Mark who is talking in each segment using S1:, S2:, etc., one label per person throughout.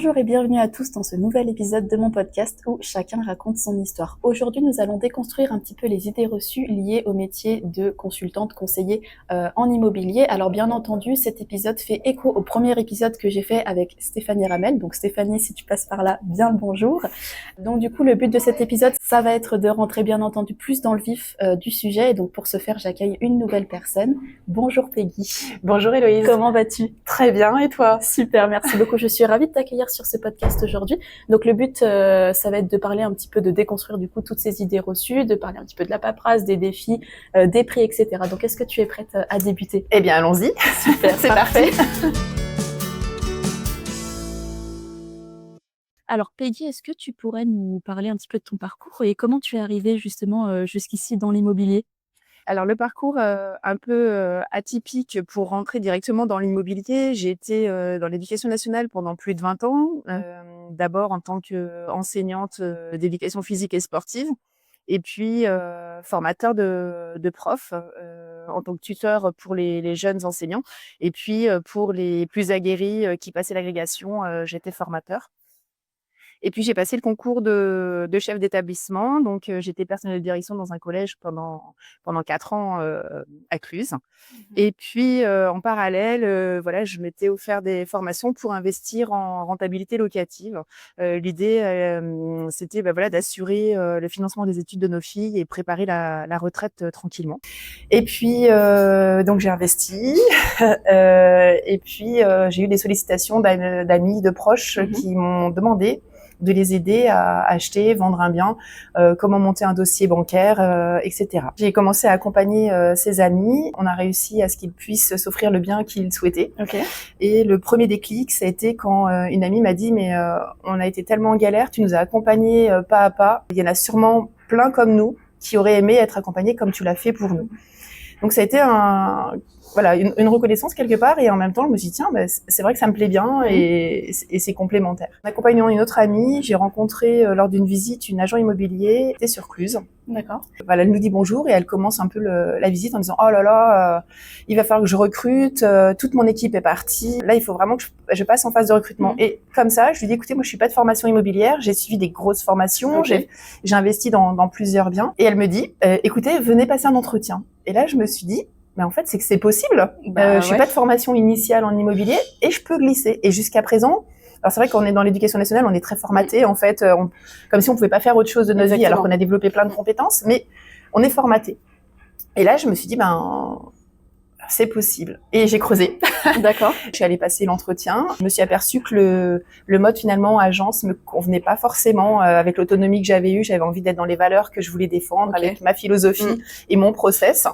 S1: Bonjour et bienvenue à tous dans ce nouvel épisode de mon podcast où chacun raconte son histoire. Aujourd'hui, nous allons déconstruire un petit peu les idées reçues liées au métier de consultante conseiller en immobilier. Alors bien entendu, cet épisode fait écho au premier épisode que j'ai fait avec Stéphanie Ramel. Donc Stéphanie, si tu passes par là, bien le bonjour. Donc du coup, le but de cet épisode, ça va être de rentrer bien entendu plus dans le vif du sujet. Et donc pour ce faire, j'accueille une nouvelle personne. Bonjour Peggy.
S2: Bonjour Héloïse.
S1: Comment vas-tu ?
S2: Très bien, et toi ?
S1: Super, merci beaucoup. Je suis ravie de t'accueillir sur ce podcast aujourd'hui. Donc le but, ça va être de parler un petit peu, de déconstruire du coup toutes ces idées reçues, de parler un petit peu de la paperasse, des défis, des prix, etc. Donc est-ce que tu es prête à débuter ?
S2: Eh bien, allons-y.
S1: Super,
S2: c'est parti.
S1: Alors Peggy, est-ce que tu pourrais nous parler un petit peu de ton parcours et comment tu es arrivée justement jusqu'ici dans l'immobilier ?
S2: Alors, le parcours un peu atypique pour rentrer directement dans l'immobilier, j'ai été dans l'éducation nationale pendant plus de 20 ans, d'abord en tant qu'enseignante d'éducation physique et sportive, et puis formateur de profs en tant que tuteur pour les jeunes enseignants, et puis pour les plus aguerris qui passaient l'agrégation, j'étais formateur. Et puis j'ai passé le concours de chef d'établissement, donc j'étais personnel de direction dans un collège pendant 4 ans à Cluses. Et puis en parallèle, voilà, je m'étais offert des formations pour investir en rentabilité locative. L'idée, c'était voilà, d'assurer le financement des études de nos filles et préparer la retraite tranquillement. Et puis donc j'ai investi et puis j'ai eu des sollicitations d'amis, de proches qui m'ont demandé de les aider à acheter, vendre un bien, comment monter un dossier bancaire, etc. J'ai commencé à accompagner ces amis. On a réussi à ce qu'ils puissent s'offrir le bien qu'ils souhaitaient.
S1: Okay.
S2: Et le premier déclic, ça a été quand une amie m'a dit « mais on a été tellement en galère, tu nous as accompagnés pas à pas. Il y en a sûrement plein comme nous qui auraient aimé être accompagnés comme tu l'as fait pour nous. » Donc ça a été une reconnaissance quelque part, et en même temps je me suis dit tiens, c'est vrai que ça me plaît bien et c'est complémentaire. En accompagnant une autre amie, j'ai rencontré lors d'une visite une agent immobilier qui était sur Cluses.
S1: D'accord.
S2: Voilà, elle nous dit bonjour et elle commence un peu la visite en disant oh là là, il va falloir que je recrute, toute mon équipe est partie, là il faut vraiment que je passe en phase de recrutement. Et comme ça, je lui dis écoutez, moi je suis pas de formation immobilière, j'ai suivi des grosses formations, j'ai investi dans plusieurs biens, et elle me dit écoutez, venez passer un entretien. Et là je me suis dit mais en fait, c'est que c'est possible. Je suis pas de formation initiale en immobilier et je peux glisser. Et jusqu'à présent, alors c'est vrai qu'on est dans l'éducation nationale, on est très formaté en fait, comme si on pouvait pas faire autre chose de notre vie, alors qu'on a développé plein de compétences, mais on est formaté. Et là, je me suis dit c'est possible. Et j'ai creusé.
S1: D'accord.
S2: Je suis allée passer l'entretien. Je me suis aperçue que le mode finalement agence me convenait pas forcément avec l'autonomie que j'avais eue. J'avais envie d'être dans les valeurs que je voulais défendre, avec ma philosophie et mon process.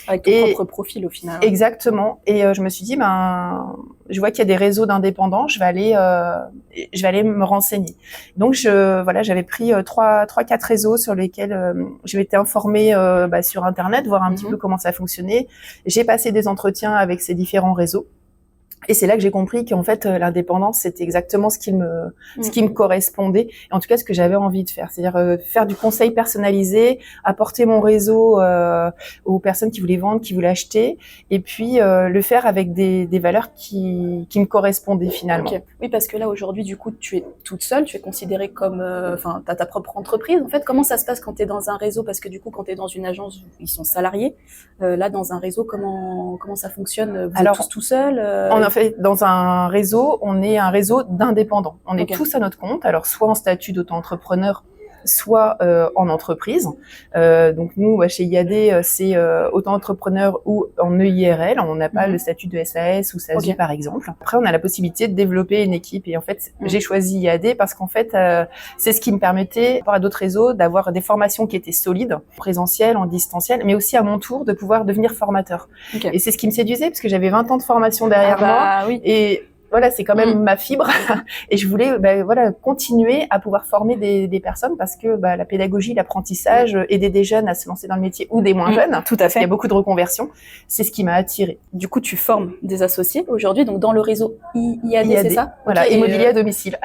S1: Avec ton propre profil au final.
S2: Exactement. Et je me suis dit, je vois qu'il y a des réseaux d'indépendants, je vais aller me renseigner. Donc j'avais pris 3-4 réseaux sur lesquels je m'étais informée sur Internet, voir un petit peu comment ça fonctionnait. J'ai passé des entretiens avec ces différents réseaux. Et c'est là que j'ai compris qu'en fait l'indépendance c'était exactement ce qui me correspondait, et en tout cas ce que j'avais envie de faire, c'est-à-dire faire du conseil personnalisé, apporter mon réseau aux personnes qui voulaient vendre, qui voulaient acheter, et puis le faire avec des valeurs qui me correspondaient finalement.
S1: Okay. Oui, parce que là aujourd'hui du coup tu es toute seule, tu es considérée comme t'as ta propre entreprise. En fait, comment ça se passe quand tu es dans un réseau, parce que du coup quand tu es dans une agence, ils sont salariés. Là dans un réseau, comment ça fonctionne? Vous êtes tous tout seuls
S2: En fait, dans un réseau, on est un réseau d'indépendants. On est tous à notre compte, alors soit en statut d'auto-entrepreneur, soit en entreprise. Donc nous, chez IAD, c'est auto-entrepreneur ou en EIRL. On n'a pas le statut de SAS ou SASU par exemple. Après, on a la possibilité de développer une équipe. Et en fait, j'ai choisi IAD parce qu'en fait, c'est ce qui me permettait, par rapport à d'autres réseaux, d'avoir des formations qui étaient solides, présentielles, en distanciel, mais aussi à mon tour de pouvoir devenir formateur. Et c'est ce qui me séduisait parce que j'avais 20 ans de formation derrière moi.
S1: Oui.
S2: Et voilà, c'est quand même ma fibre. Et je voulais continuer à pouvoir former des personnes, parce que la pédagogie, l'apprentissage, aider des jeunes à se lancer dans le métier ou des moins jeunes,
S1: tout à fait.
S2: Il y a beaucoup de reconversions, c'est ce qui m'a attirée.
S1: Du coup, tu formes des associés aujourd'hui, donc dans le réseau IAD, c'est ça?
S2: Voilà, immobilier à domicile.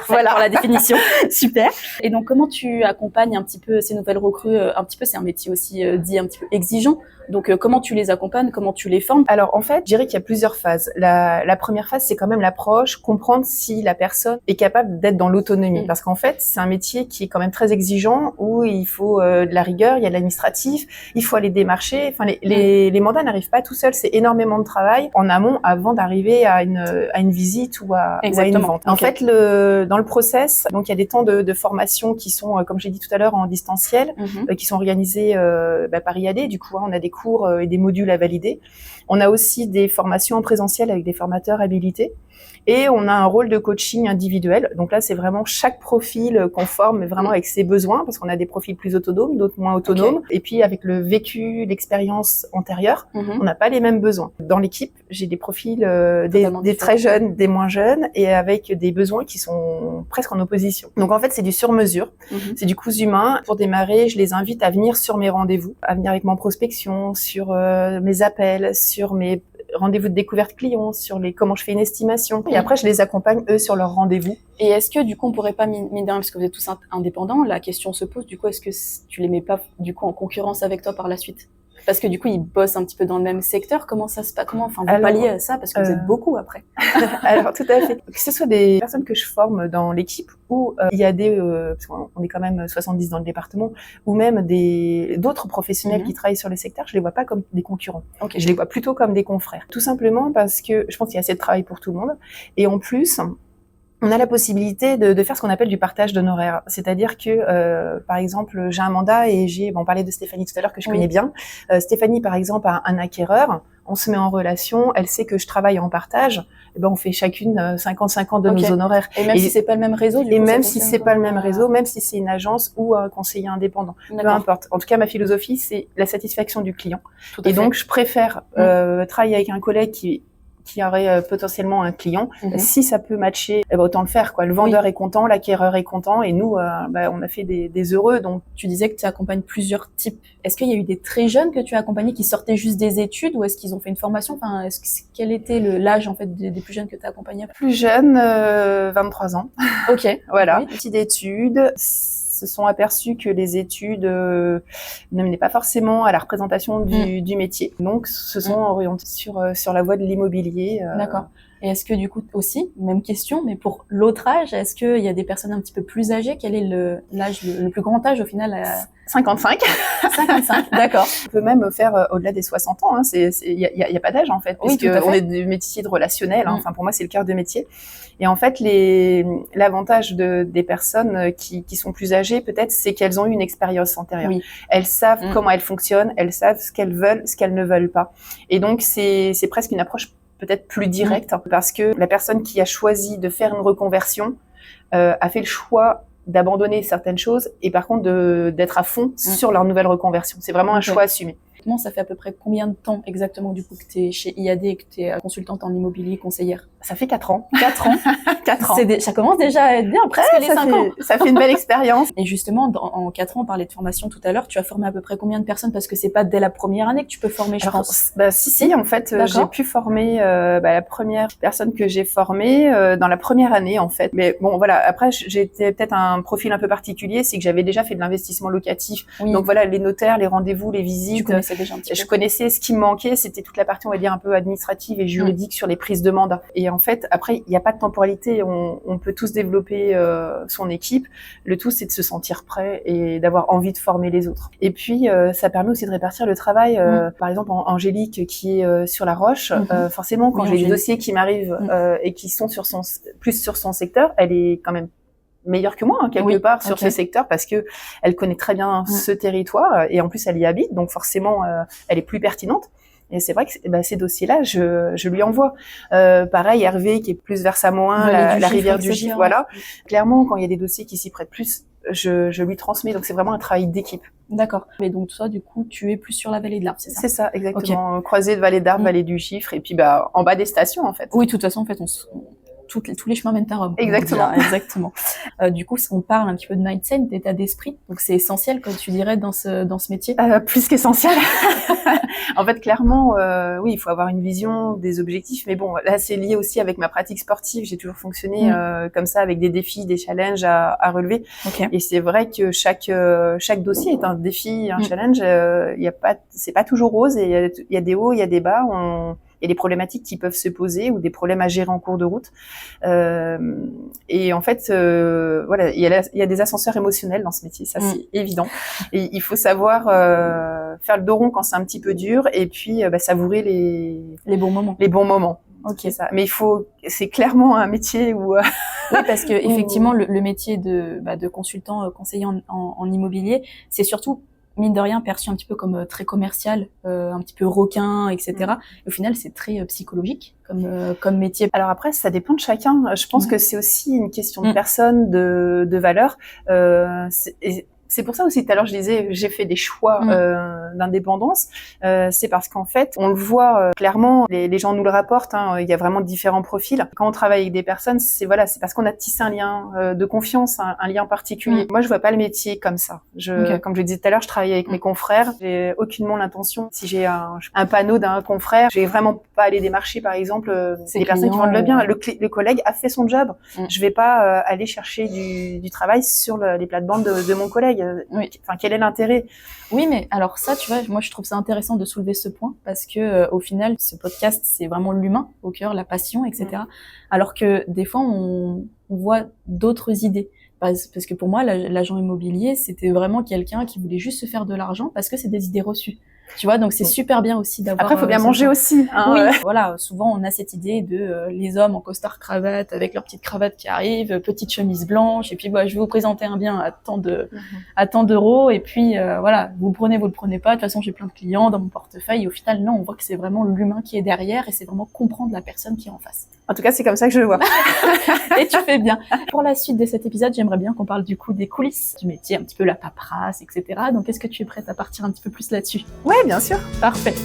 S1: Voilà pour la définition. Super. Et donc, comment tu accompagnes un petit peu ces nouvelles recrues? C'est un métier aussi dit un petit peu exigeant. Donc, comment tu les accompagnes? Comment tu les formes?
S2: Alors, en fait, je dirais qu'il y a plusieurs phases. La première phase,
S3: c'est quand même l'approche, comprendre si la personne est capable d'être dans l'autonomie. Parce qu'en fait, c'est un métier qui est quand même très exigeant, où il faut de la rigueur, il y a de l'administratif, il faut aller démarcher. Enfin, les mandats n'arrivent pas tout seuls, c'est énormément de travail en amont avant d'arriver à une visite ou à une vente. En fait, dans le process, donc il y a des temps de formation qui sont, comme j'ai dit tout à l'heure, en distanciel, qui sont organisés par IAD. Du coup, on a des cours et des modules à valider. On a aussi des formations en présentiel avec des formateurs habilités. Et on a un rôle de coaching individuel. Donc là, c'est vraiment chaque profil qu'on forme, mais vraiment avec ses besoins, parce qu'on a des profils plus autonomes, d'autres moins autonomes. Et puis avec le vécu, l'expérience antérieure, on n'a pas les mêmes besoins. Dans l'équipe, j'ai des profils des très jeunes, des moins jeunes, et avec des besoins qui sont presque en opposition. Donc en fait, c'est du sur-mesure, c'est du cousu humain. Pour démarrer, je les invite à venir sur mes rendez-vous, à venir avec mon prospection, sur mes appels, sur mes rendez-vous de découverte client, sur comment je fais une estimation. Et après, je les accompagne, eux, sur leurs rendez-vous.
S1: Et est-ce que, du coup, on pourrait pas, mine de rien, parce que vous êtes tous indépendants, la question se pose, du coup, est-ce que tu les mets pas, du coup, en concurrence avec toi par la suite? Parce que du coup, ils bossent un petit peu dans le même secteur. Comment ça se passe? Enfin, vous palliez à ça parce que vous êtes beaucoup après.
S3: Alors, tout à fait. Que ce soit des personnes que je forme dans l'équipe ou il y a parce qu'on est quand même 70 dans le département, ou même d'autres professionnels qui travaillent sur les secteurs, je les vois pas comme des concurrents. Je les vois plutôt comme des confrères. Tout simplement parce que je pense qu'il y a assez de travail pour tout le monde. Et en plus, on a la possibilité de faire ce qu'on appelle du partage d'honoraires. C'est-à-dire que, par exemple, j'ai un mandat et on parlait de Stéphanie tout à l'heure que je connais bien. Stéphanie, par exemple, a un acquéreur. On se met en relation. Elle sait que je travaille en partage. Et ben, on fait chacune 50-50 de nos honoraires.
S1: Et même si c'est pas le même réseau, du coup,
S3: même si c'est pas le même réseau, même si c'est une agence ou un conseiller indépendant. Peu importe. En tout cas, ma philosophie, c'est la satisfaction du client. Et donc, je préfère travailler avec un collègue qui aurait potentiellement un client. Si ça peut matcher, autant le faire, quoi. Le vendeur est content, l'acquéreur est content, et nous, on a fait des heureux. Donc,
S1: tu disais que tu accompagnes plusieurs types. Est-ce qu'il y a eu des très jeunes que tu as accompagnés qui sortaient juste des études, ou est-ce qu'ils ont fait une formation? Enfin, quel était l'âge, en fait, des plus jeunes que tu as accompagnés?
S3: Plus jeunes, 23 ans.
S1: Ok.
S3: Voilà. Petite d'études. Se sont aperçus que les études ne menaient pas forcément à la représentation du métier. Donc, se sont orientés sur la voie de l'immobilier.
S1: D'accord. Et est-ce que du coup aussi, même question, mais pour l'autre âge, est-ce qu'il y a des personnes un petit peu plus âgées? Quel est l'âge, le plus grand âge au final?
S3: 55.
S1: 55, d'accord.
S3: On peut même faire au-delà des 60 ans. Il y a pas d'âge en fait, parce qu'on est des métiers de relationnel. Enfin, pour moi, c'est le cœur de métier. Et en fait, l'avantage des personnes qui sont plus âgées, peut-être, c'est qu'elles ont eu une expérience antérieure. Elles savent comment elles fonctionnent, elles savent ce qu'elles veulent, ce qu'elles ne veulent pas. Et donc, c'est presque une approche peut-être plus directe, parce que la personne qui a choisi de faire une reconversion a fait le choix d'abandonner certaines choses et par contre d'être à fond sur leur nouvelle reconversion. C'est vraiment un choix assumé.
S1: Ça fait à peu près combien de temps exactement du coup que tu es chez IAD et que tu es consultante en immobilier, conseillère?
S3: Ça fait 4 ans.
S1: 4 ans. 4 ans. Ça commence déjà à être bien, presque les 5 ans.
S3: Ça fait une belle expérience.
S1: Et justement, en 4 ans, on parlait de formation tout à l'heure, tu as formé à peu près combien de personnes? Parce que c'est pas dès la première année que tu peux former, je pense.
S3: Si, en fait, j'ai pu former la première personne que j'ai formée dans la première année, en fait. Mais bon, voilà, après, j'étais peut-être un profil un peu particulier, c'est que j'avais déjà fait de l'investissement locatif. Donc voilà, les notaires, les rendez-vous, les visites.
S1: Déjà un petit peu.
S3: Je connaissais ce qui me manquait, c'était toute la partie, on va dire, un peu administrative et juridique sur les prises de mandat. Et en fait, après, il n'y a pas de temporalité, on peut tous développer son équipe. Le tout, c'est de se sentir prêt et d'avoir envie de former les autres. Et puis, ça permet aussi de répartir le travail. Par exemple, Angélique, qui est sur La Roche, forcément, quand j'ai des dossiers qui m'arrivent et qui sont plus sur son secteur, elle est quand même meilleure que moi, quelque part, sur ce secteur, parce que elle connaît très bien ce territoire, et en plus, elle y habite, donc forcément, elle est plus pertinente. Et c'est vrai que ces dossiers-là, je lui envoie. Pareil, Hervé, qui est plus vers Samoin, la rivière du Gif, voilà. Clairement, quand il y a des dossiers qui s'y prêtent plus, je lui transmets. Donc, c'est vraiment un travail d'équipe.
S1: D'accord. Et donc, toi, du coup, tu es plus sur la vallée de l'Arve, c'est ça?
S3: C'est ça, exactement. Croisée de vallée d'Arve, vallée du Gifre, et puis, en bas des stations, en fait.
S1: Oui, de toute façon, en fait, tous les chemins mènent à Rome.
S3: Exactement.
S1: Exactement. Du coup, on parle un petit peu de mindset, d'état d'esprit. Donc, c'est essentiel, comme tu dirais, dans ce métier.
S3: Plus qu'essentiel. En fait, clairement, oui, il faut avoir une vision, des objectifs. Mais bon, là, c'est lié aussi avec ma pratique sportive. J'ai toujours fonctionné comme ça, avec des défis, des challenges à relever. Et c'est vrai que chaque dossier est un défi, un challenge. C'est pas toujours rose. Et il y a des hauts, il y a des bas. et les problématiques qui peuvent se poser ou des problèmes à gérer en cours de route. Et en fait, voilà, il y a des ascenseurs émotionnels dans ce métier, ça c'est évident. Et il faut savoir faire le dos rond quand c'est un petit peu dur et puis savourer
S1: les bons moments.
S3: Les bons moments.
S1: Ok.
S3: C'est ça. Mais c'est clairement un métier où
S1: oui, parce que effectivement, le métier de consultant conseiller en immobilier, c'est surtout mine de rien perçu un petit peu comme très commercial, un petit peu requin, etc. Et au final, c'est très psychologique comme métier.
S3: Alors après, ça dépend de chacun. Je pense que c'est aussi une question de personne, de valeur. C'est pour ça aussi, tout à l'heure, je disais, j'ai fait des choix d'indépendance. C'est parce qu'en fait, on le voit clairement, les gens nous le rapportent, hein, il y a vraiment différents profils. Quand on travaille avec des personnes, c'est parce qu'on a tissé un lien de confiance, un lien particulier. Moi, je vois pas le métier comme ça. Comme je le disais tout à l'heure, je travaille avec mes confrères. J'ai aucunement l'intention, si j'ai un panneau d'un confrère, je vais vraiment pas aller démarcher, par exemple, des personnes qui vendent le bien. Le collègue a fait son job. Je vais pas aller chercher du travail sur les plates-bandes de mon collègue. Enfin, quel est l'intérêt?
S1: Oui, mais alors ça, tu vois, moi je trouve ça intéressant de soulever ce point parce que au final, ce podcast, c'est vraiment l'humain au cœur, la passion, etc. Alors que des fois, on voit d'autres idées. Parce que pour moi, l'agent immobilier, c'était vraiment quelqu'un qui voulait juste se faire de l'argent parce que c'est des idées reçues. Tu vois, donc c'est super bien aussi d'avoir...
S3: Après, il faut bien manger aussi. Hein,
S1: oui, voilà, souvent on a cette idée de les hommes en costard-cravate avec leur petite cravate qui arrive, petite chemise blanche, et puis je vais vous présenter un bien à tant d'euros, et puis voilà, vous le prenez pas, de toute façon j'ai plein de clients dans mon portefeuille, et au final, non, on voit que c'est vraiment l'humain qui est derrière, et c'est vraiment comprendre la personne qui est en face.
S3: En tout cas, c'est comme ça que je le vois.
S1: Et tu fais bien. Pour la suite de cet épisode, j'aimerais bien qu'on parle du coup des coulisses du métier, un petit peu la paperasse, etc. Donc, est-ce que tu es prête à partir un petit peu plus là-dessus?
S3: Ouais, bien sûr.
S1: Parfait.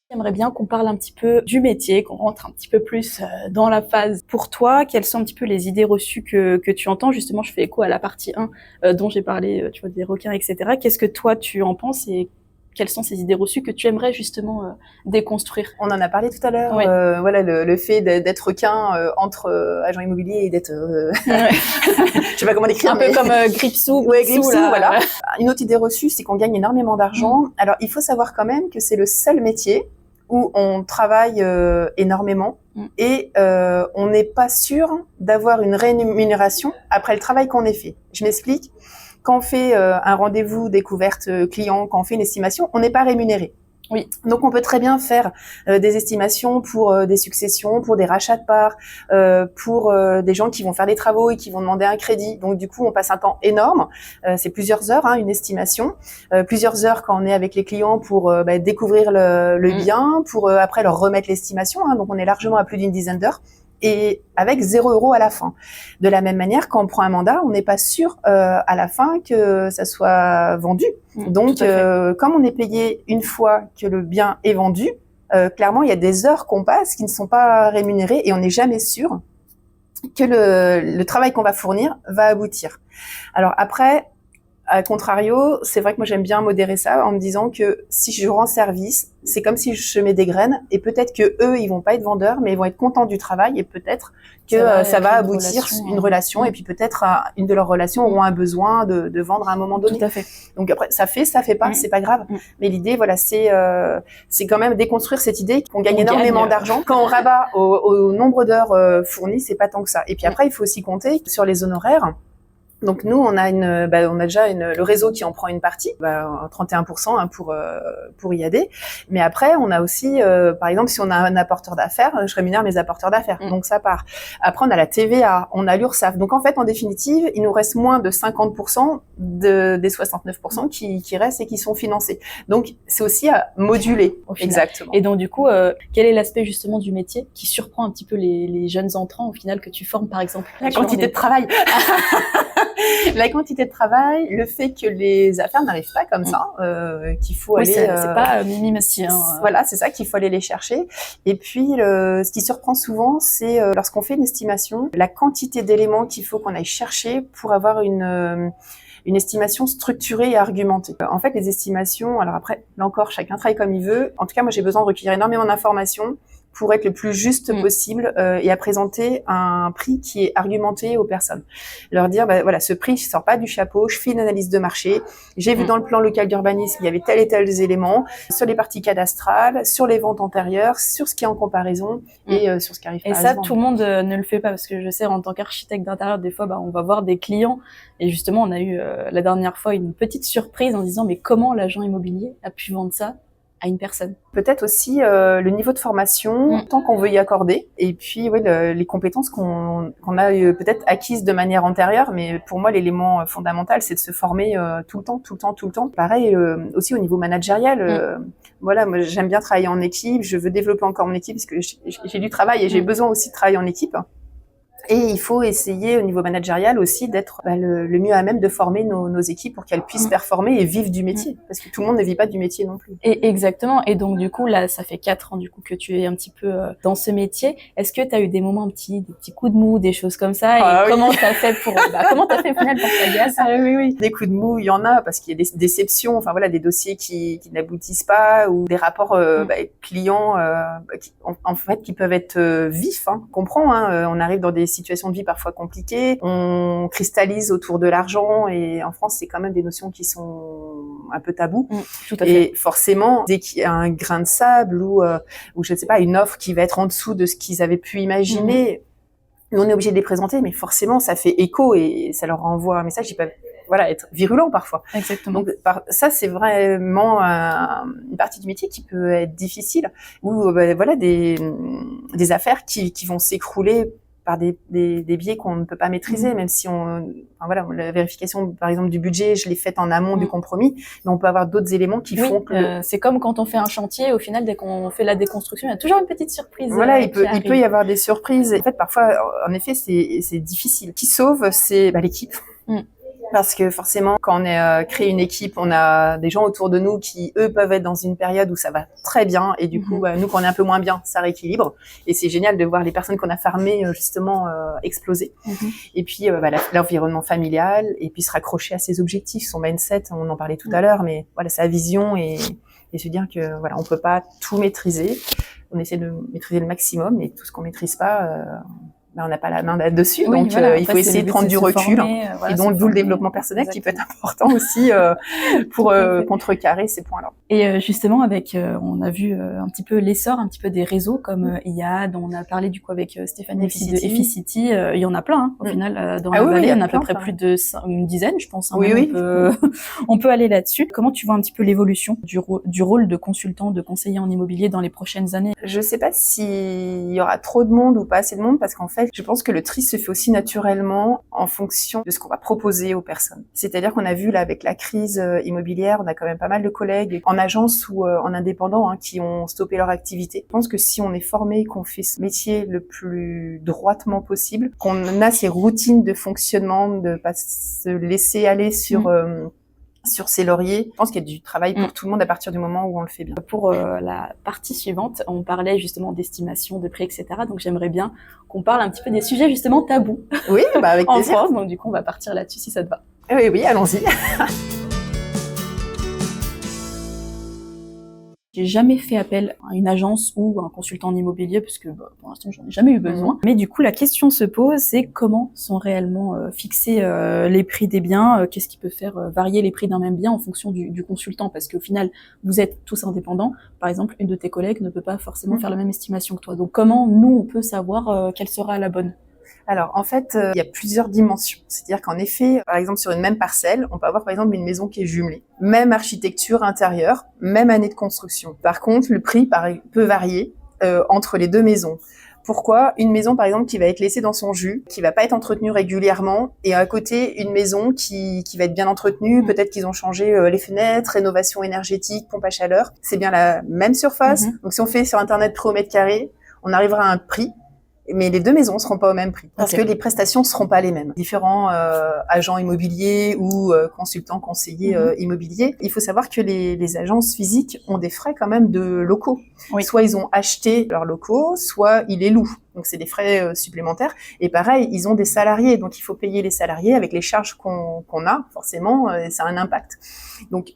S1: J'aimerais bien qu'on parle un petit peu du métier, qu'on rentre un petit peu plus dans la phase. Pour toi, quelles sont un petit peu les idées reçues que tu entends? Justement, je fais écho à la partie 1 dont j'ai parlé, tu vois, des requins, etc. Qu'est-ce que toi, tu en penses et quelles sont ces idées reçues que tu aimerais justement déconstruire?
S3: On en a parlé tout à l'heure.
S1: Oui.
S3: Voilà, le fait d'être requin entre agent immobilier et d'être, je sais pas comment l'écrire,
S1: un peu comme Gripsou.
S3: Ouais, Gripsou, voilà. Une autre idée reçue, c'est qu'on gagne énormément d'argent. Alors, il faut savoir quand même que c'est le seul métier où on travaille énormément et on n'est pas sûr d'avoir une rémunération après le travail qu'on ait fait. Je m'explique. Quand on fait un rendez-vous découverte client, quand on fait une estimation, on n'est pas rémunéré.
S1: Oui.
S3: Donc on peut très bien faire des estimations pour des successions, pour des rachats de parts, pour des gens qui vont faire des travaux et qui vont demander un crédit. Donc du coup on passe un temps énorme, c'est plusieurs heures, une estimation, plusieurs heures quand on est avec les clients pour découvrir le bien, pour après leur remettre l'estimation. Donc on est largement à plus d'une dizaine d'heures. Et avec 0 € à la fin. De la même manière, quand on prend un mandat, on n'est pas sûr à la fin que ça soit vendu. Donc, comme on est payé une fois que le bien est vendu, clairement, il y a des heures qu'on passe qui ne sont pas rémunérées et on n'est jamais sûr que le travail qu'on va fournir va aboutir. Alors après, à contrario, c'est vrai que moi j'aime bien modérer ça en me disant que si je rends service, c'est comme si je mets des graines et peut-être que eux ils vont pas être vendeurs mais ils vont être contents du travail et peut-être que ça va aboutir une relation et puis peut-être une de leurs relations auront un besoin de vendre à un moment donné.
S1: Tout à fait.
S3: Donc après ça fait pas, c'est pas grave. Mais l'idée voilà c'est quand même déconstruire cette idée qu'on gagne énormément d'argent quand on rabat au nombre d'heures fournies, c'est pas tant que ça. Et puis après il faut aussi compter sur les honoraires. Donc nous, on a déjà le réseau qui en prend une partie, 31% pour IAD. Mais après, on a aussi, par exemple, si on a un apporteur d'affaires, je rémunère mes apporteurs d'affaires. Donc ça part. Après, on a la TVA, on a l'URSSAF. Donc en fait, en définitive, il nous reste moins de 50% des 69% qui restent et qui sont financés. Donc c'est aussi à moduler. Exactement.
S1: Et donc du coup, quel est l'aspect justement du métier qui surprend un petit peu les jeunes entrants au final que tu formes, par exemple?
S3: La quantité de travail. La quantité de travail, le fait que les affaires n'arrivent pas comme ça, qu'il faut aller...
S1: c'est pas mimi messi.
S3: Voilà, c'est ça qu'il faut aller les chercher. Et puis, ce qui surprend souvent, c'est lorsqu'on fait une estimation, la quantité d'éléments qu'il faut qu'on aille chercher pour avoir une estimation structurée et argumentée. En fait, les estimations, alors après, là encore, chacun travaille comme il veut. En tout cas, moi, j'ai besoin de recueillir énormément d'informations pour être le plus juste possible et à présenter un prix qui est argumenté aux personnes. Leur dire, voilà, ce prix, je sors pas du chapeau, je fais une analyse de marché, j'ai vu dans le plan local d'urbanisme, il y avait tel et tel éléments, sur les parties cadastrales, sur les ventes antérieures, sur ce qui est en comparaison et sur ce qui arrive
S1: et
S3: pas à
S1: ça,
S3: se vendre.
S1: tout le monde ne le fait pas, parce que je sais, en tant qu'architecte d'intérieur, des fois, on va voir des clients, et justement, on a eu la dernière fois une petite surprise en disant, mais comment l'agent immobilier a pu vendre ça à une personne?
S3: Peut-être aussi le niveau de formation, tant qu'on veut y accorder, et puis les compétences qu'on a peut-être acquises de manière antérieure, mais pour moi l'élément fondamental c'est de se former tout le temps. Pareil aussi au niveau managérial, voilà, moi j'aime bien travailler en équipe, je veux développer encore mon équipe parce que j'ai du travail et j'ai besoin aussi de travailler en équipe. Et il faut essayer au niveau managérial aussi d'être le mieux à même de former nos équipes pour qu'elles puissent performer et vivre du métier. Parce que tout le monde ne vit pas du métier non plus.
S1: Et exactement. Et donc, du coup, là, ça fait 4 ans, du coup, que tu es un petit peu dans ce métier. Est-ce que tu as eu des moments, des petits coups de mou, des choses comme ça? Et comment t'as fait comment t'as fait au final pour que ça gasse?
S3: Oui. Des coups de mou, il y en a parce qu'il y a des déceptions, enfin voilà, des dossiers qui n'aboutissent pas ou des rapports clients en fait qui peuvent être vifs. On comprend, on arrive dans des situations de vie parfois compliquées, on cristallise autour de l'argent et en France c'est quand même des notions qui sont un peu tabous.
S1: Tout à fait.
S3: Et forcément dès qu'il y a un grain de sable ou je ne sais pas une offre qui va être en dessous de ce qu'ils avaient pu imaginer, nous on est obligé de les présenter, mais forcément ça fait écho et ça leur renvoie un message qui peut être virulent parfois.
S1: Exactement.
S3: Donc ça c'est vraiment une partie du métier qui peut être difficile ou des affaires qui vont s'écrouler par des biais qu'on ne peut pas maîtriser, même si la vérification par exemple du budget, je l'ai faite en amont du compromis, mais on peut avoir d'autres éléments qui font que
S1: c'est comme quand on fait un chantier, au final dès qu'on fait la déconstruction, il y a toujours une petite surprise.
S3: Voilà, il peut y avoir des surprises. En fait, parfois, en effet, c'est difficile. Qui sauve, c'est l'équipe. Parce que forcément, quand on crée une équipe, on a des gens autour de nous qui, eux, peuvent être dans une période où ça va très bien. Et du coup, nous, quand on est un peu moins bien, ça rééquilibre. Et c'est génial de voir les personnes qu'on a farmées, justement, exploser. Et puis, l'environnement familial, et puis se raccrocher à ses objectifs, son mindset, on en parlait tout à l'heure, mais voilà, sa vision et se dire que, voilà, on peut pas tout maîtriser. On essaie de maîtriser le maximum, et tout ce qu'on maîtrise pas, on n'a pas la main là-dessus, donc il faut essayer de prendre du recul, et donc d'où le développement personnel qui peut être important aussi pour contrecarrer ces points-là.
S1: Et justement, on a vu un petit peu l'essor, un petit peu des réseaux comme IAD, on a parlé du coup avec Stéphanie aussi de Efficity, il y en il y en a plein au final dans la vallée, il y en a à peu près plus une dizaine, je pense. On peut aller là-dessus. Comment tu vois un petit peu l'évolution du rôle de consultant, de conseiller en immobilier dans les prochaines années?
S3: Je sais pas s'il y aura trop de monde ou pas assez de monde, parce qu'en fait, je pense que le tri se fait aussi naturellement en fonction de ce qu'on va proposer aux personnes. C'est-à-dire qu'on a vu là avec la crise immobilière, on a quand même pas mal de collègues en agence ou en indépendant qui ont stoppé leur activité. Je pense que si on est formé, qu'on fait ce métier le plus droitement possible, qu'on a ces routines de fonctionnement, de pas se laisser aller sur ses lauriers, je pense qu'il y a du travail pour tout le monde à partir du moment où on le fait bien.
S1: Pour la partie suivante, on parlait justement d'estimation, de prix, etc. Donc j'aimerais bien qu'on parle un petit peu des sujets justement tabous.
S3: Oui, avec
S1: en
S3: plaisir.
S1: France. Donc du coup, on va partir là-dessus si ça te va.
S3: Oui, allons-y.
S1: J'ai jamais fait appel à une agence ou à un consultant en immobilier parce que pour l'instant j'en ai jamais eu besoin. Mais du coup la question se pose, c'est comment sont réellement fixés les prix des biens, qu'est-ce qui peut faire varier les prix d'un même bien en fonction du consultant, parce qu'au final vous êtes tous indépendants. Par exemple, une de tes collègues ne peut pas forcément faire la même estimation que toi. Donc comment nous on peut savoir quelle sera la bonne?
S3: Alors, en fait, il y a plusieurs dimensions. C'est-à-dire qu'en effet, par exemple, sur une même parcelle, on peut avoir, par exemple, une maison qui est jumelée. Même architecture intérieure, même année de construction. Par contre, le prix peut varier entre les deux maisons. Pourquoi? Une maison, par exemple, qui va être laissée dans son jus, qui va pas être entretenue régulièrement, et à côté, une maison qui va être bien entretenue, peut-être qu'ils ont changé les fenêtres, rénovation énergétique, pompe à chaleur. C'est bien la même surface. Donc, si on fait sur Internet prix au mètre carré, on arrivera à un prix. Mais les deux maisons seront pas au même prix parce que les prestations seront pas les mêmes. Différents agents immobiliers ou consultants, conseillers immobiliers. Il faut savoir que les agences physiques ont des frais quand même de locaux. Oui. Soit ils ont acheté leurs locaux, soit ils les louent. Donc c'est des frais supplémentaires. Et pareil, ils ont des salariés, donc il faut payer les salariés avec les charges qu'on a. Forcément, ça a un impact. Donc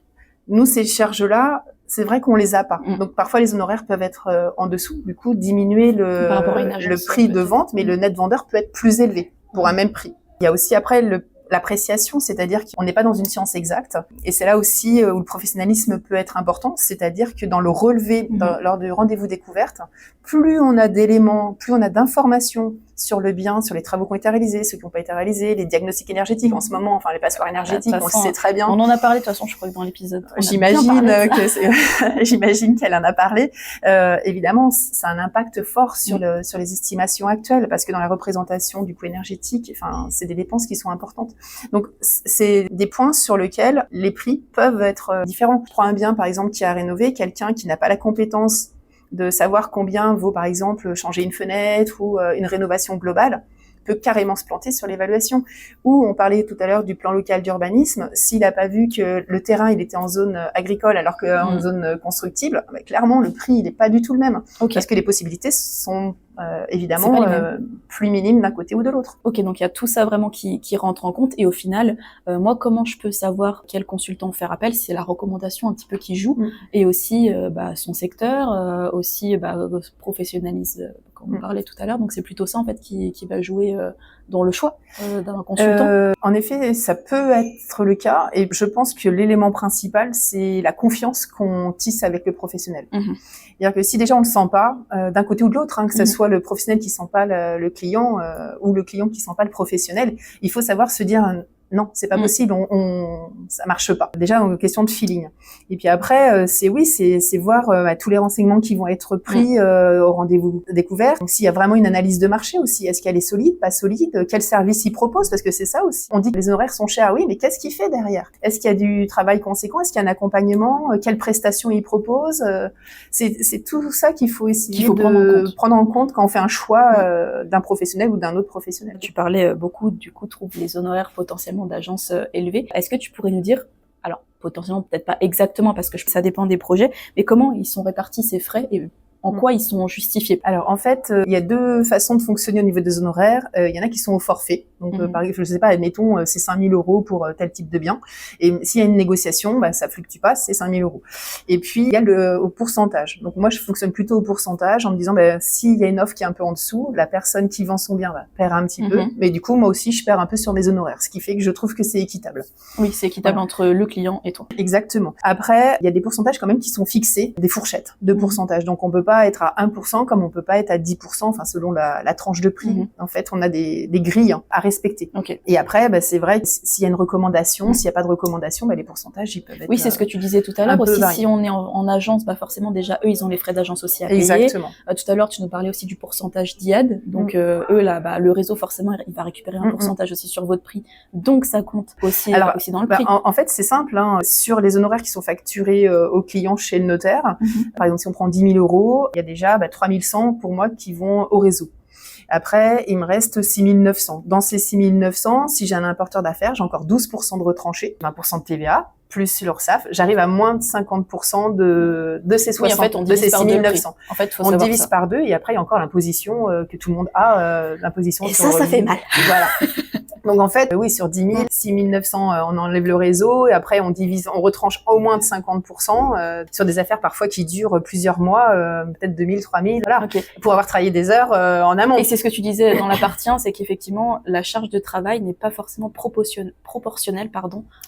S3: nous, ces charges-là, c'est vrai qu'on les a pas. Donc parfois les honoraires peuvent être en dessous, du coup diminuer
S1: Par rapport à une agence,
S3: le prix de
S1: peut-être.
S3: vente, mais le net vendeur peut être plus élevé pour un même prix. Il y a aussi après l'appréciation, c'est-à-dire qu'on n'est pas dans une science exacte, et c'est là aussi où le professionnalisme peut être important, c'est-à-dire que dans le relevé, lors du rendez-vous découverte, plus on a d'éléments, plus on a d'informations sur le bien, sur les travaux qui ont été réalisés, ceux qui n'ont pas été réalisés, les diagnostics énergétiques en ce moment, enfin les passoires énergétiques, on le sait très bien.
S1: On en a parlé de toute façon, je crois que dans l'épisode.
S3: J'imagine qu'elle en a parlé. Évidemment, ça a un impact fort sur les estimations actuelles, parce que dans la représentation du coût énergétique, enfin, c'est des dépenses qui sont importantes. Donc, c'est des points sur lesquels les prix peuvent être différents. Je prends un bien, par exemple, qui a rénové, quelqu'un qui n'a pas la compétence de savoir combien vaut, par exemple, changer une fenêtre ou une rénovation globale, peut carrément se planter sur l'évaluation. Ou on parlait tout à l'heure du plan local d'urbanisme, s'il n'a pas vu que le terrain il était en zone agricole alors qu'en zone constructible, bah, clairement le prix il n'est pas du tout le même, parce que les possibilités sont évidemment plus minimes d'un côté ou de l'autre.
S1: Ok, donc il y a tout ça vraiment qui rentre en compte, et au final, moi comment je peux savoir quel consultant faire appel? C'est la recommandation un petit peu qui joue, et aussi son secteur, aussi professionnalisme, comme on parlait tout à l'heure, donc c'est plutôt ça en fait qui va jouer dans le choix d'un consultant.
S3: En effet, ça peut être le cas, et je pense que l'élément principal, c'est la confiance qu'on tisse avec le professionnel. C'est-à-dire que si déjà on le sent pas, d'un côté ou de l'autre, que ce soit le professionnel qui sent pas le client ou le client qui sent pas le professionnel, il faut savoir se dire non, c'est pas possible, ça marche pas. Déjà, une question de feeling. Et puis après, c'est voir tous les renseignements qui vont être pris au rendez-vous découvert. Donc, s'il y a vraiment une analyse de marché aussi, est-ce qu'elle est solide, pas solide, quel service il propose, parce que c'est ça aussi. On dit que les honoraires sont chers, oui, mais qu'est-ce qu'il fait derrière? Est-ce qu'il y a du travail conséquent? Est-ce qu'il y a un accompagnement? Quelles prestations il propose? C'est tout ça qu'il faut essayer prendre en compte quand on fait un choix d'un professionnel ou d'un autre professionnel.
S1: Tu parlais beaucoup, du coup, trouve les honoraires potentiellement d'agences élevées. Est-ce que tu pourrais nous dire, alors potentiellement peut-être pas exactement parce que ça dépend des projets, mais comment ils sont répartis ces frais et en quoi ils sont justifiés?
S3: Alors en fait, il y a deux façons de fonctionner au niveau des honoraires. Il y en a qui sont au forfait. Donc par exemple, je sais pas, admettons, c'est 5 000 € pour tel type de bien. Et s'il y a une négociation, ça fluctue pas, c'est 5 000 €. Et puis il y a au pourcentage. Donc moi, je fonctionne plutôt au pourcentage en me disant, s'il y a une offre qui est un peu en dessous, la personne qui vend son bien perd un petit peu. Mais du coup, moi aussi, je perds un peu sur mes honoraires. Ce qui fait que je trouve que c'est équitable.
S1: Oui, c'est équitable entre le client et toi.
S3: Exactement. Après, il y a des pourcentages quand même qui sont fixés, des fourchettes de pourcentage. Donc on peut pas être à 1% comme on peut pas être à 10%, enfin selon la tranche de prix. En fait, on a des grilles à respecter. Et après, c'est vrai que s'il y a une recommandation, s'il y a pas de recommandation, les pourcentages ils peuvent être.
S1: Oui, c'est ce que tu disais tout à l'heure aussi. Si on est en agence, forcément déjà eux ils ont les frais d'agence aussi à payer.
S3: Exactement.
S1: Tout à l'heure tu nous parlais aussi du pourcentage d'IAD. Donc eux là, le réseau forcément il va récupérer un pourcentage aussi sur votre prix. Donc ça compte aussi, aussi dans le prix.
S3: En fait, c'est simple. Sur les honoraires qui sont facturés aux clients chez le notaire, par exemple, si on prend 10 000 €, il y a déjà 3 100 pour moi qui vont au réseau. Après, il me reste 6 900. Dans ces 6 900, si j'ai un importeur d'affaires, j'ai encore 12% de retranché, 20% de TVA, plus l'URSSAF, j'arrive à moins de 50% de ces 60,
S1: en fait, on
S3: de ces 6 900.
S1: En fait,
S3: on divise par deux, et après, il y a encore l'imposition que tout le monde a, l'imposition
S1: sur ça fait mal.
S3: Voilà. Donc en fait, oui, sur 10 000, 6 900, on enlève le réseau, et après on retranche au moins de 50% sur des affaires parfois qui durent plusieurs mois, peut-être 2 000, 3 000, voilà, pour avoir travaillé des heures en amont.
S1: Et c'est ce que tu disais dans la partie 1, c'est qu'effectivement la charge de travail n'est pas forcément proportionnelle,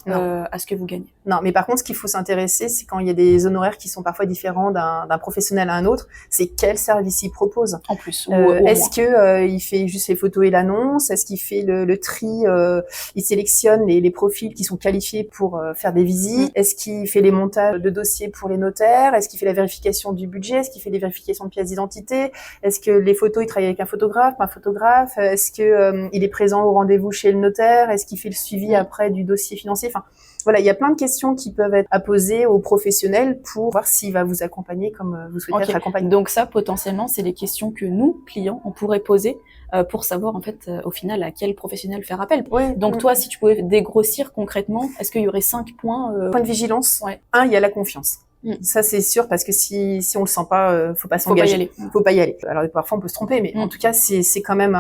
S1: à ce que vous gagnez.
S3: Non, mais par contre, ce qu'il faut s'intéresser, c'est quand il y a des honoraires qui sont parfois différents d'un professionnel à un autre, c'est quel service il propose.
S1: En plus.
S3: Est-ce que il fait juste les photos et l'annonce? Est-ce qu'il fait le tri? Il sélectionne les profils qui sont qualifiés pour faire des visites. Est-ce qu'il fait les montages de dossiers pour les notaires? Est-ce qu'il fait la vérification du budget? Est-ce qu'il fait les vérifications de pièces d'identité? Est-ce que les photos, il travaille avec un photographe, pas un photographe? Est-ce que il est présent au rendez-vous chez le notaire? Est-ce qu'il fait le suivi après du dossier financier? Enfin, voilà, il y a plein de questions qui peuvent être à poser aux professionnels pour voir s'il va vous accompagner comme vous souhaitez être accompagné.
S1: Donc ça, potentiellement, c'est les questions que nous, clients, on pourrait poser pour savoir en fait au final à quel professionnel faire appel. Donc toi, si tu pouvais dégrossir concrètement, est-ce qu'il y aurait 5 points
S3: Point de vigilance. Un, il y a la confiance. Ça c'est sûr, parce que si on le sent pas, faut pas s'engager.
S1: Faut pas y aller.
S3: Alors parfois on peut se tromper, mais en tout cas c'est quand même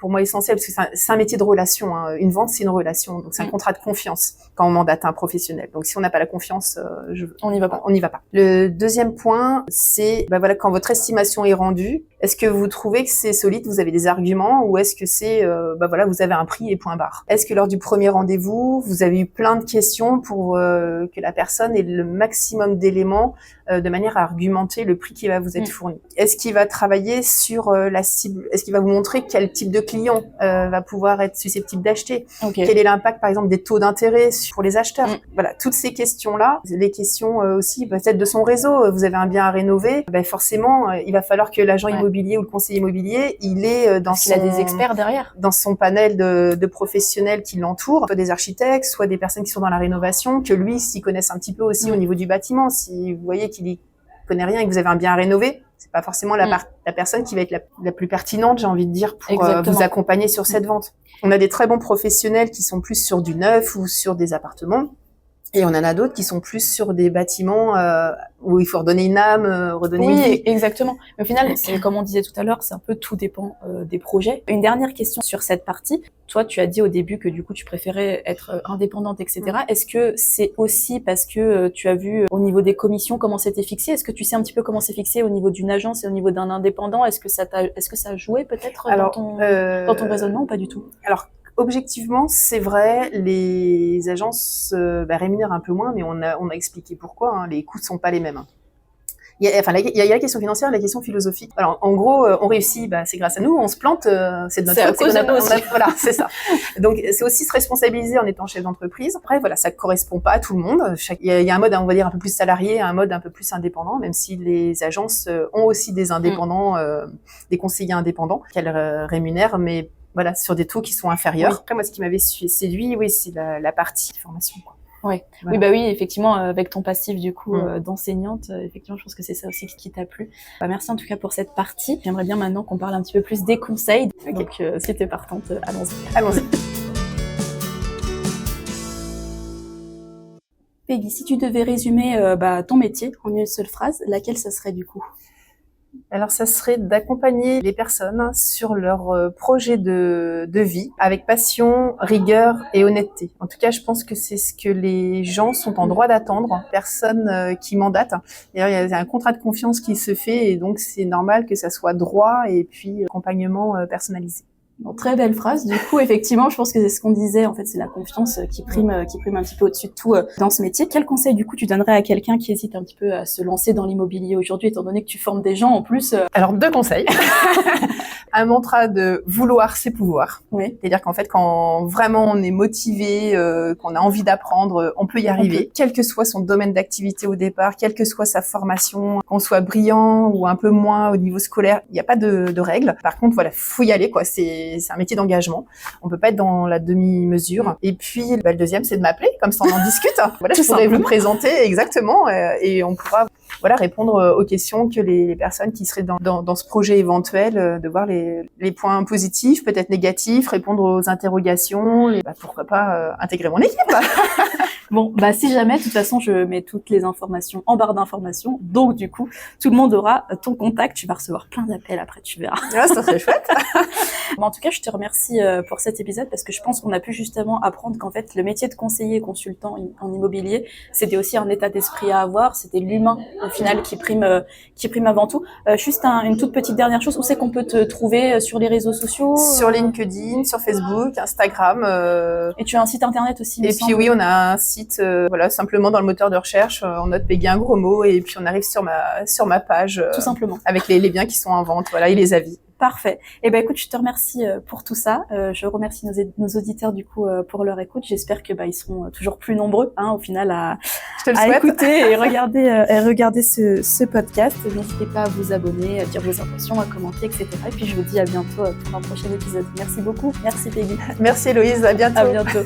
S3: pour moi essentiel parce que c'est un métier de relation. Hein. Une vente, c'est une relation, donc c'est un contrat de confiance quand on mandate un professionnel. Donc si on n'a pas la confiance,
S1: on n'y va pas.
S3: On n'y va pas. Le deuxième point, c'est voilà, quand votre estimation est rendue, est-ce que vous trouvez que c'est solide, vous avez des arguments, ou est-ce que c'est voilà, vous avez un prix et point barre. Est-ce que lors du premier rendez-vous, vous avez eu plein de questions pour que la personne ait le maximum d'éléments de manière à argumenter le prix qui va vous être fourni. Est-ce qu'il va travailler sur la cible? Est-ce qu'il va vous montrer quel type de client va pouvoir être susceptible d'acheter? Quel est l'impact, par exemple, des taux d'intérêt pour les acheteurs? Voilà, toutes ces questions-là, les questions aussi peut-être de son réseau. Vous avez un bien à rénover, forcément, il va falloir que l'agent immobilier ou le conseiller immobilier, il est
S1: il a des experts derrière,
S3: dans son panel de professionnels qui l'entourent, soit des architectes, soit des personnes qui sont dans la rénovation, que lui s'y connaissent un petit peu aussi au niveau du bâtiment. Si vous voyez qu'il y connaît rien et que vous avez un bien à rénover, c'est pas forcément la personne qui va être la plus pertinente, j'ai envie de dire, pour vous accompagner sur cette vente. On a des très bons professionnels qui sont plus sur du neuf ou sur des appartements. Et on en a d'autres qui sont plus sur des bâtiments où il faut redonner une âme, redonner une vie.
S1: Oui, exactement. Mais au final, c'est comme on disait tout à l'heure, c'est un peu tout dépend des projets. Une dernière question sur cette partie. Toi, tu as dit au début que du coup, tu préférais être indépendante, etc. Est-ce que c'est aussi parce que tu as vu au niveau des commissions comment c'était fixé? Est-ce que tu sais un petit peu comment c'est fixé au niveau d'une agence et au niveau d'un indépendant? Est-ce que ça a joué peut-être dans ton raisonnement ou pas du tout?
S3: Alors, objectivement, c'est vrai, les agences rémunèrent un peu moins, mais on a expliqué pourquoi. Hein, les coûts ne sont pas les mêmes. Hein. Il y a la question financière et la question philosophique. Alors, en gros, on réussit, c'est grâce à nous. On se plante, c'est de notre faute. Voilà, c'est ça. Donc, c'est aussi se responsabiliser en étant chef d'entreprise. Après, voilà, ça correspond pas à tout le monde. Il y a un mode, on va dire, un peu plus salarié, un mode un peu plus indépendant, même si les agences ont aussi des indépendants, des conseillers indépendants qu'elles rémunèrent, mais voilà, sur des taux qui sont inférieurs. Après, moi, ce qui m'avait séduit, c'est la partie formation, quoi.
S1: Ouais. Voilà. Oui, effectivement, avec ton passif du coup d'enseignante, effectivement, je pense que c'est ça aussi qui t'a plu. Merci en tout cas pour cette partie. J'aimerais bien maintenant qu'on parle un petit peu plus des conseils. Donc, si t'es partante, allons-y.
S3: Allons-y.
S1: Peggy, si tu devais résumer ton métier en une seule phrase, laquelle ça serait du coup?
S3: Alors, ça serait d'accompagner les personnes sur leur projet de vie avec passion, rigueur et honnêteté. En tout cas, je pense que c'est ce que les gens sont en droit d'attendre. Personne qui mandate. D'ailleurs, il y a un contrat de confiance qui se fait et donc c'est normal que ça soit droit et puis accompagnement personnalisé.
S1: Bon, très belle phrase. Du coup, effectivement, je pense que c'est ce qu'on disait. En fait, c'est la confiance qui prime un petit peu au-dessus de tout dans ce métier. Quel conseil, du coup, tu donnerais à quelqu'un qui hésite un petit peu à se lancer dans l'immobilier aujourd'hui, étant donné que tu formes des gens en plus?
S3: Alors, 2 conseils. Un mantra de vouloir, c'est pouvoir.
S1: Oui.
S3: C'est-à-dire qu'en fait, quand vraiment on est motivé, qu'on a envie d'apprendre, on peut y arriver. Quel que soit son domaine d'activité au départ, quelle que soit sa formation, qu'on soit brillant ou un peu moins au niveau scolaire, il n'y a pas de règles. Par contre, voilà, faut y aller, quoi. C'est un métier d'engagement. On peut pas être dans la demi-mesure. Et puis, le deuxième, c'est de m'appeler, comme ça on en discute. Voilà, je pourrais vous présenter exactement et on pourra répondre aux questions que les personnes qui seraient dans ce projet éventuel, de voir les points positifs, peut-être négatifs, répondre aux interrogations, et pourquoi pas intégrer mon équipe.
S1: Bon, si jamais, de toute façon, je mets toutes les informations en barre d'informations. Donc, du coup, tout le monde aura ton contact. Tu vas recevoir plein d'appels après, tu verras.
S3: Ouais, ça serait chouette.
S1: En tout cas, je te remercie pour cet épisode parce que je pense qu'on a pu justement apprendre qu'en fait, le métier de conseiller et consultant en immobilier, c'était aussi un état d'esprit à avoir. C'était l'humain, au final, qui prime avant tout. Juste une toute petite dernière chose. Où c'est qu'on peut te trouver sur les réseaux sociaux?
S3: Sur LinkedIn, sur Facebook, Instagram.
S1: Et tu as un site internet aussi,
S3: et puis oui, on a un site, simplement dans le moteur de recherche, on note Peggy un gros mot et puis on arrive sur ma page.
S1: Tout simplement.
S3: Avec les biens qui sont en vente, et les avis.
S1: Parfait. Écoute, je te remercie pour tout ça. Je remercie nos auditeurs du coup pour leur écoute. J'espère que ils seront toujours plus nombreux au final à écouter et regarder ce podcast. N'hésitez pas à vous abonner, à dire vos impressions, à commenter, etc. Et puis je vous dis à bientôt pour un prochain épisode. Merci beaucoup. Merci Peggy.
S3: Merci Héloïse. À bientôt.
S1: À bientôt.